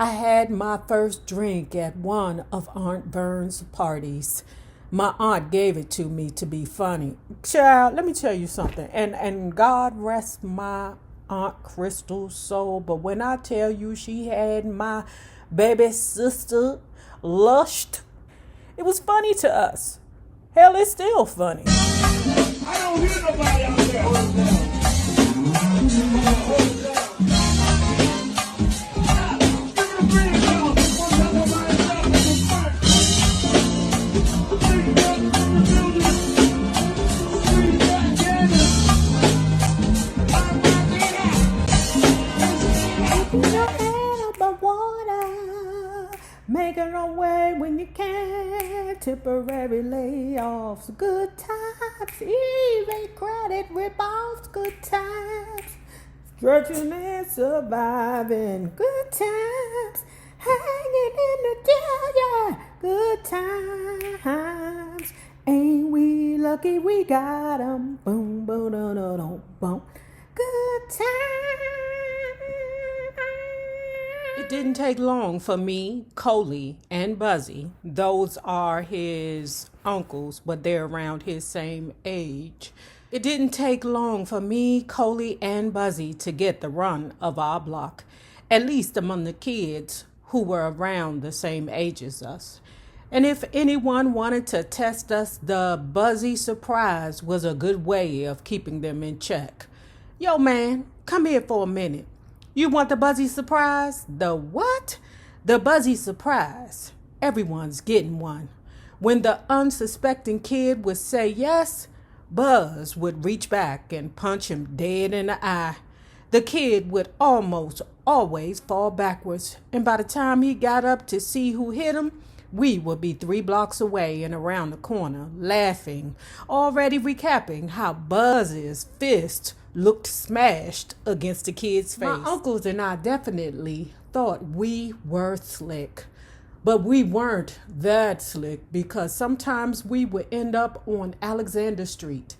I had my first drink at one of Aunt Vern's parties. My aunt gave it to me to be funny. Child, let me tell you something. And God rest my Aunt Crystal's soul. But when I tell you she had my baby sister lushed, it was funny to us. Hell, it's still funny. I don't hear nobody out there. Hold it down. Making our way when you can. Temporary layoffs, good times, even credit rip-offs, good times. Stretching and surviving, good times. Hanging in the jail, yeah, good times. Ain't we lucky we got 'em? Boom, boom, boom, boom, boom. Good times. It didn't take long for me, Coley, and Buzzy. Those are his uncles, but they're around his same age. It didn't take long for me, Coley, and Buzzy to get the run of our block, at least among the kids who were around the same age as us. And if anyone wanted to test us, the Buzzy Surprise was a good way of keeping them in check. Yo, man, come here for a minute. You want the Buzzy Surprise? The what? The Buzzy Surprise. Everyone's getting one. When the unsuspecting kid would say yes, Buzz would reach back and punch him dead in the eye. The kid would almost always fall backwards, and by the time he got up to see who hit him, we would be 3 blocks away and around the corner, laughing, already recapping how Buzz's fist looked smashed against the kid's face. My uncles and I definitely thought we were slick. But we weren't that slick because sometimes we would end up on Alexander Street.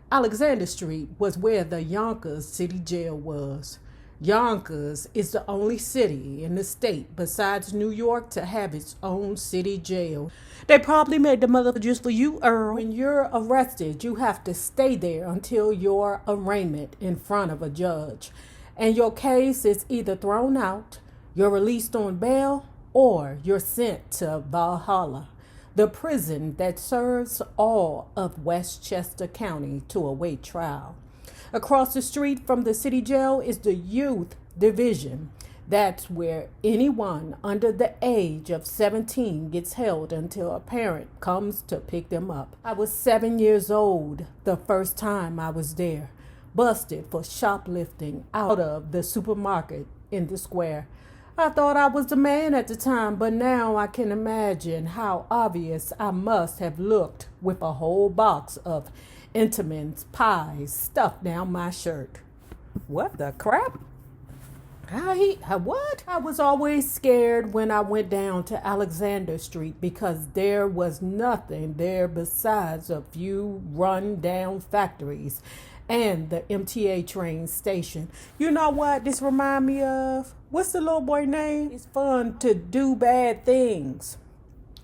Alexander Street was where the Yonkers City Jail was. Yonkers is the only city in the state besides New York to have its own city jail. They probably made the mother just for you, Earl. When you're arrested, you have to stay there until your arraignment in front of a judge. And your case is either thrown out, you're released on bail, or you're sent to Valhalla, the prison that serves all of Westchester County to await trial. Across the street from the city jail is the youth division. That's where anyone under the age of 17 gets held until a parent comes to pick them up. I was 7 years old the first time I was there, busted for shoplifting out of the supermarket in the square. I thought I was the man at the time, but now I can imagine how obvious I must have looked with a whole box of Entenmann's pies stuffed down my shirt. What the crap? What? I was always scared when I went down to Alexander Street because there was nothing there besides a few run-down factories and the MTA train station. You know what this remind me of? What's the little boy name? It's fun to do bad things.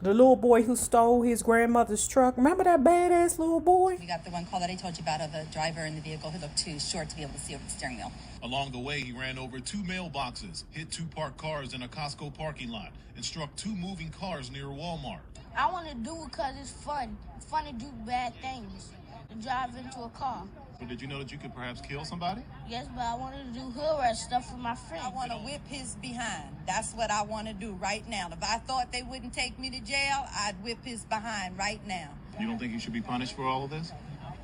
The little boy who stole his grandmother's truck. Remember that badass little boy? We got the one call that I told you about of a driver in the vehicle who looked too short to be able to see over the steering wheel. Along the way, he ran over 2 mailboxes, hit 2 parked cars in a Costco parking lot, and struck 2 moving cars near Walmart. I want to do it because it's fun. It's fun to do bad things. To drive into a car. So did you know that you could perhaps kill somebody? Yes, but I wanted to do hood rat stuff with my friends. I want to whip his behind. That's what I want to do right now. If I thought they wouldn't take me to jail, I'd whip his behind right now. You don't think you should be punished for all of this?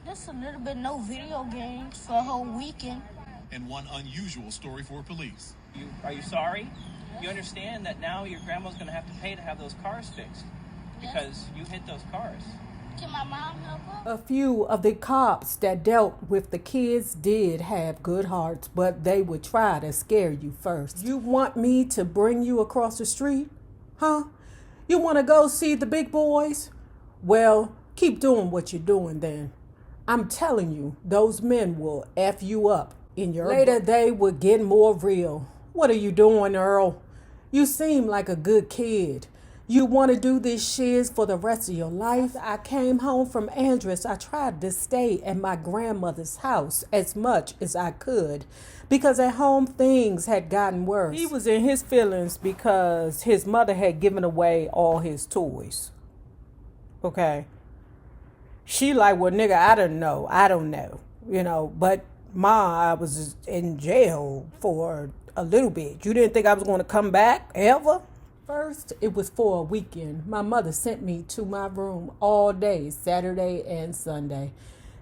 Just a little bit, no video games for a whole weekend. And one unusual story for police. Are you sorry? You understand that now your grandma's going to have to pay to have those cars fixed because you hit those cars. Can my mom help her? A few of the cops that dealt with the kids did have good hearts, but they would try to scare you first. You want me to bring you across the street? Huh? You want to go see the big boys? Well, keep doing what you're doing then. I'm telling you, those men will F you up in your... Later, they would get more real. What are you doing, Earl? You seem like a good kid. You want to do this shiz for the rest of your life? I came home from Andress. I tried to stay at my grandmother's house as much as I could because at home things had gotten worse. He was in his feelings because his mother had given away all his toys. Okay. She like, well, nigga, I don't know, but I was in jail for a little bit. You didn't think I was going to come back ever? First, it was for a weekend. My mother sent me to my room all day, Saturday and Sunday.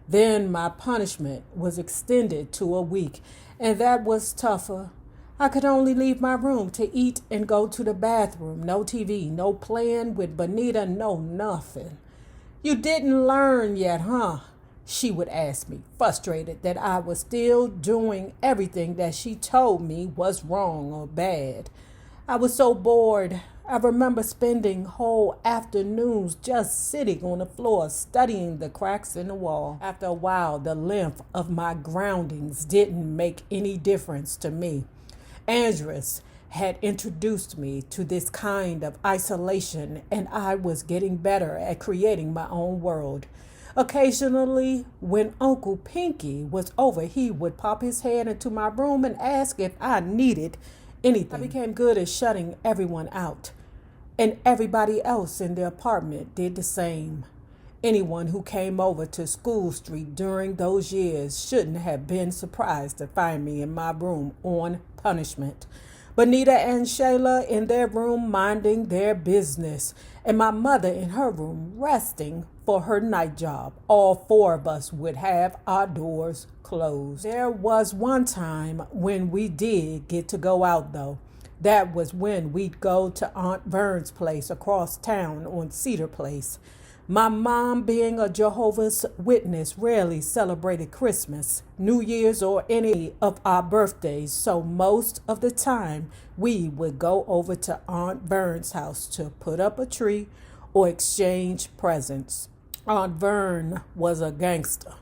Then my punishment was extended to a week, and that was tougher. I could only leave my room to eat and go to the bathroom. No TV, no playing with Bonita, no nothing. You didn't learn yet, huh? She would ask me, frustrated that I was still doing everything that she told me was wrong or bad. I was so bored. I remember spending whole afternoons just sitting on the floor studying the cracks in the wall. After a while, the length of my groundings didn't make any difference to me. Andress had introduced me to this kind of isolation, and I was getting better at creating my own world. Occasionally, when Uncle Pinky was over, he would pop his head into my room and ask if I needed anything. I became good at shutting everyone out, and everybody else in the apartment did the same. Anyone who came over to School Street during those years shouldn't have been surprised to find me in my room on punishment. Bonita and Shayla in their room minding their business, and my mother in her room resting for her night job. All four of us would have our doors closed. There was one time when we did get to go out, though. That was when we'd go to Aunt Vern's place across town on Cedar Place. My mom, being a Jehovah's Witness, rarely celebrated Christmas, New Year's, or any of our birthdays, so most of the time we would go over to Aunt Vern's house to put up a tree or exchange presents. Aunt Vern was a gangster.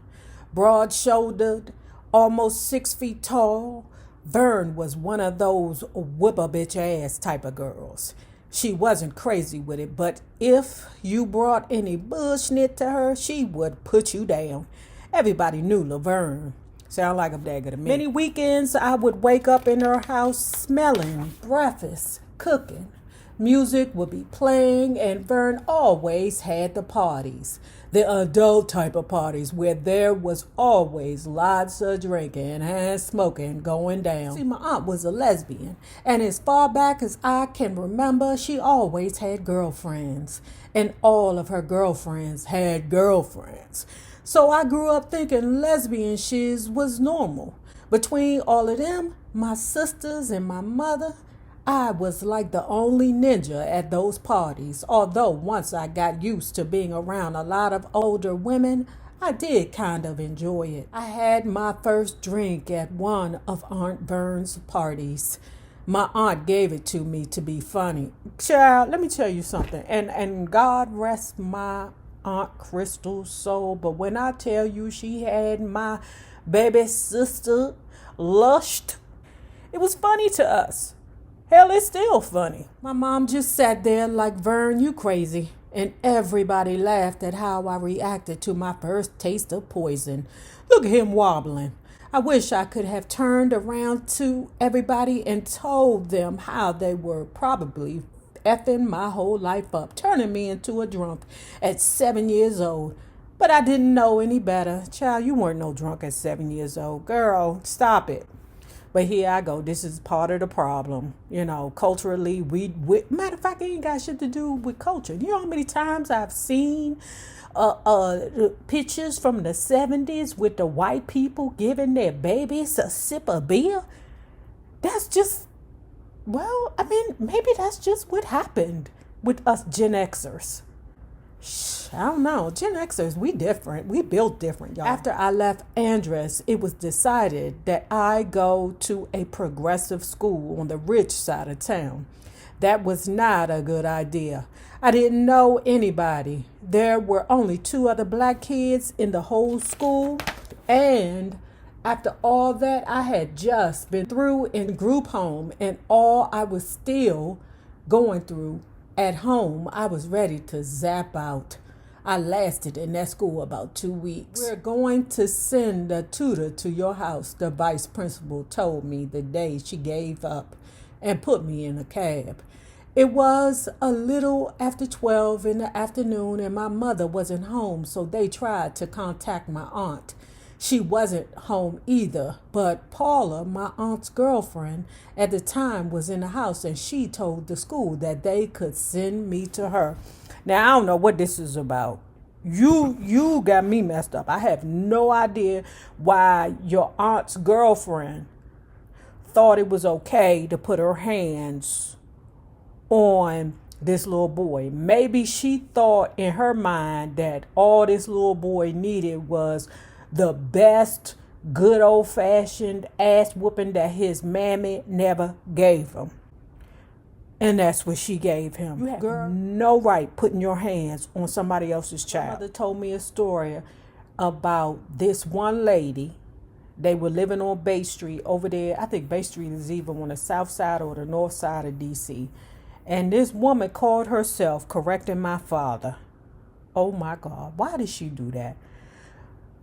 Broad-shouldered, almost 6 feet tall, Vern was one of those whip-a-bitch-ass type of girls. She wasn't crazy with it, but if you brought any bullshit to her, she would put you down. Everybody knew Laverne. Sound like a dagger to me. Many weekends, I would wake up in her house smelling breakfast, cooking. Music would be playing, and Vern always had the parties. The adult type of parties where there was always lots of drinking and smoking going down. See, my aunt was a lesbian, and as far back as I can remember, she always had girlfriends, and all of her girlfriends had girlfriends. So I grew up thinking lesbian shiz was normal. Between all of them, my sisters and my mother, I was like the only ninja at those parties, although once I got used to being around a lot of older women, I did kind of enjoy it. I had my first drink at one of Aunt Vern's parties. My aunt gave it to me to be funny. Child, let me tell you something, and God rest my Aunt Crystal's soul, but when I tell you she had my baby sister lushed, it was funny to us. Hell, it's still funny. My mom just sat there like, Vern, you crazy. And everybody laughed at how I reacted to my first taste of poison. Look at him wobbling. I wish I could have turned around to everybody and told them how they were probably effing my whole life up, turning me into a drunk at 7 years old. But I didn't know any better. Child, you weren't no drunk at 7 years old. Girl, stop it. But here I go. This is part of the problem. Culturally, matter of fact, it ain't got shit to do with culture. You know how many times I've seen pictures from the 70s with the white people giving their babies a sip of beer? That's just, maybe that's just what happened with us Gen Xers. I don't know. Gen Xers, we different. We built different, y'all. After I left Andress, it was decided that I go to a progressive school on the rich side of town. That was not a good idea. I didn't know anybody. There were only 2 other black kids in the whole school, and After all that I had just been through in group home and all I was still going through at home, I was ready to zap out. I lasted in that school about 2 weeks. We're going to send a tutor to your house, the vice principal told me the day she gave up and put me in a cab. It was a little after 12 in the afternoon and my mother wasn't home, so they tried to contact my aunt. She wasn't home either, but Paula, my aunt's girlfriend at the time, was in the house and she told the school that they could send me to her. Now, I don't know what this is about. You got me messed up. I have no idea why your aunt's girlfriend thought it was okay to put her hands on this little boy. Maybe she thought in her mind that all this little boy needed was the best good old-fashioned ass whooping that his mammy never gave him. And that's what she gave him. You have no right putting your hands on somebody else's child. My mother told me a story about this one lady. They were living on Bay Street over there. I think Bay Street is either on the south side or the north side of D.C. And this woman called herself correcting my father. Oh my God, why did she do that?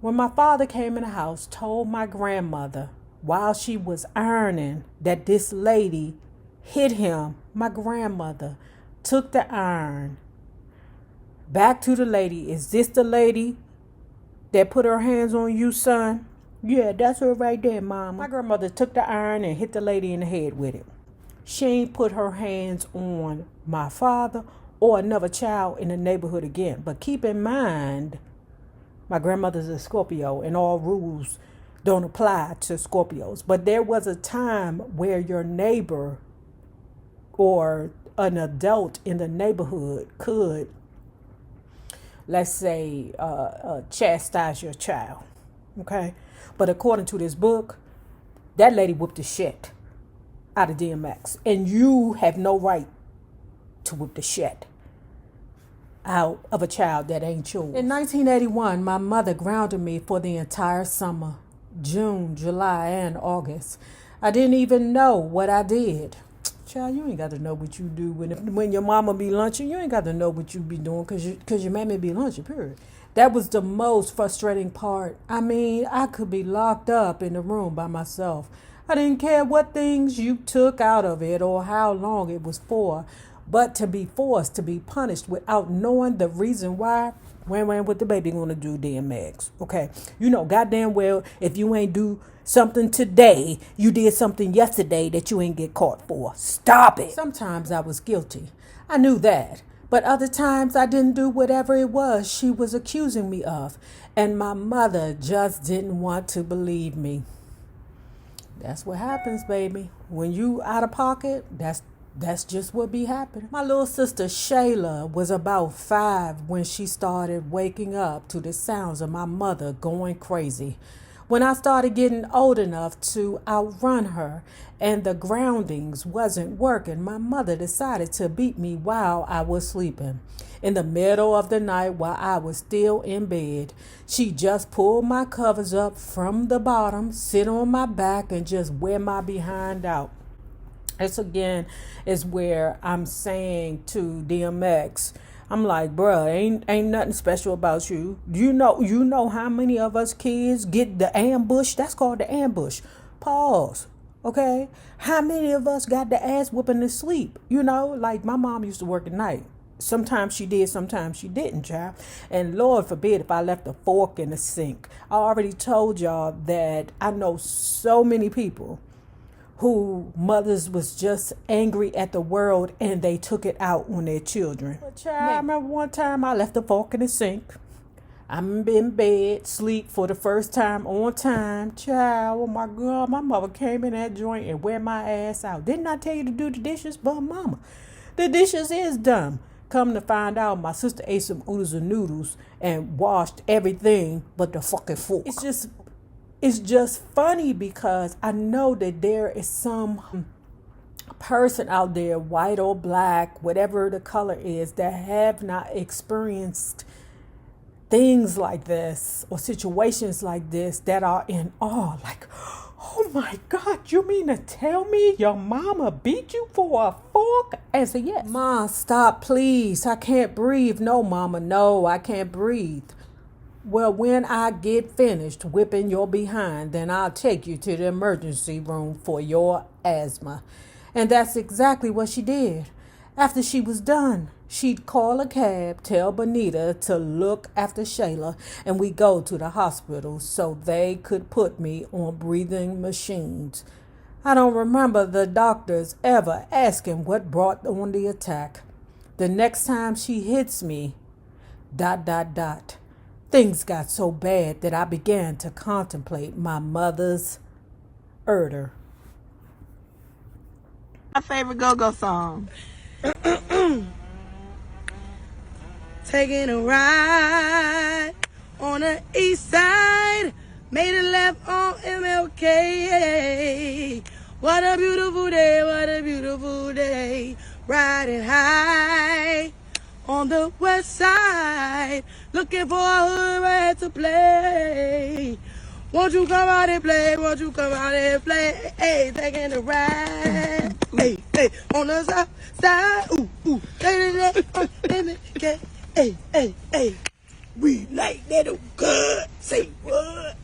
When my father came in the house, told my grandmother while she was ironing that this lady hit him, my grandmother took the iron back to the lady. Is this the lady that put her hands on you, son? Yeah, that's her right there, Mama. My grandmother took the iron and hit the lady in the head with it. She ain't put her hands on my father or another child in the neighborhood again. But keep in mind, my grandmother's a Scorpio and all rules don't apply to Scorpios. But there was a time where your neighbor or an adult in the neighborhood could, let's say, chastise your child. Okay? But according to this book, that lady whooped the shit out of DMX. And you have no right to whoop the shit out of a child that ain't yours. In 1981, my mother grounded me for the entire summer, June, July, and August. I didn't even know what I did. Child, you ain't got to know what you do when your mama be lunching. You ain't got to know what you be doing because your mammy be lunching, period. That was the most frustrating part. I mean, I could be locked up in the room by myself. I didn't care what things you took out of it or how long it was for. But to be forced to be punished without knowing the reason why, when what the baby gonna do, DMX? Okay, you know goddamn well if you ain't do something today, you did something yesterday that you ain't get caught for. Stop it. Sometimes I was guilty. I knew that. But other times I didn't do whatever it was she was accusing me of. And my mother just didn't want to believe me. That's what happens, baby. When you out of pocket, that's just what be happening. My little sister Shayla was about 5 when she started waking up to the sounds of my mother going crazy. When I started getting old enough to outrun her and the groundings wasn't working, my mother decided to beat me while I was sleeping. In the middle of the night while I was still in bed, she just pulled my covers up from the bottom, sit on my back, and just wear my behind out. This again is where I'm saying to DMX, I'm like, bruh, ain't nothing special about you. You know how many of us kids get the ambush? That's called the ambush. Pause. Okay? How many of us got the ass whooping to sleep? You know, like my mom used to work at night. Sometimes she did, sometimes she didn't, child. And Lord forbid if I left a fork in the sink. I already told y'all that I know so many people who mothers was just angry at the world and they took it out on their children. But child, I remember one time I left a fork in the sink. I'm in bed, sleep for the first time on time. Child, oh my God, my mother came in that joint and wear my ass out. Didn't I tell you to do the dishes? But mama, the dishes is dumb. Come to find out, my sister ate some oodles and noodles and washed everything but the fucking fork. It's just funny because I know that there is some person out there, white or black, whatever the color is, that have not experienced things like this or situations like this that are in awe. Like, oh my God, you mean to tell me your mama beat you for a fork? And say, yes. Ma, stop, please. I can't breathe. No, Mama, no, I can't breathe. Well, when I get finished whipping your behind, then I'll take you to the emergency room for your asthma. And that's exactly what she did. After she was done, she'd call a cab, tell Bonita to look after Shayla, and we go to the hospital so they could put me on breathing machines. I don't remember the doctors ever asking what brought on the attack. The next time she hits me, ... Things got so bad that I began to contemplate my mother's murder. My favorite go-go song. Taking a ride on the east side, made a left on MLK. What a beautiful day, what a beautiful day. Riding high on the west side, looking for a hood rat to play. Won't you come out and play? Won't you come out and play? Hey, taking a ride. Hey, hey, on the south side. Ooh, ooh. Hey, hey, hey. We like that good. Say what?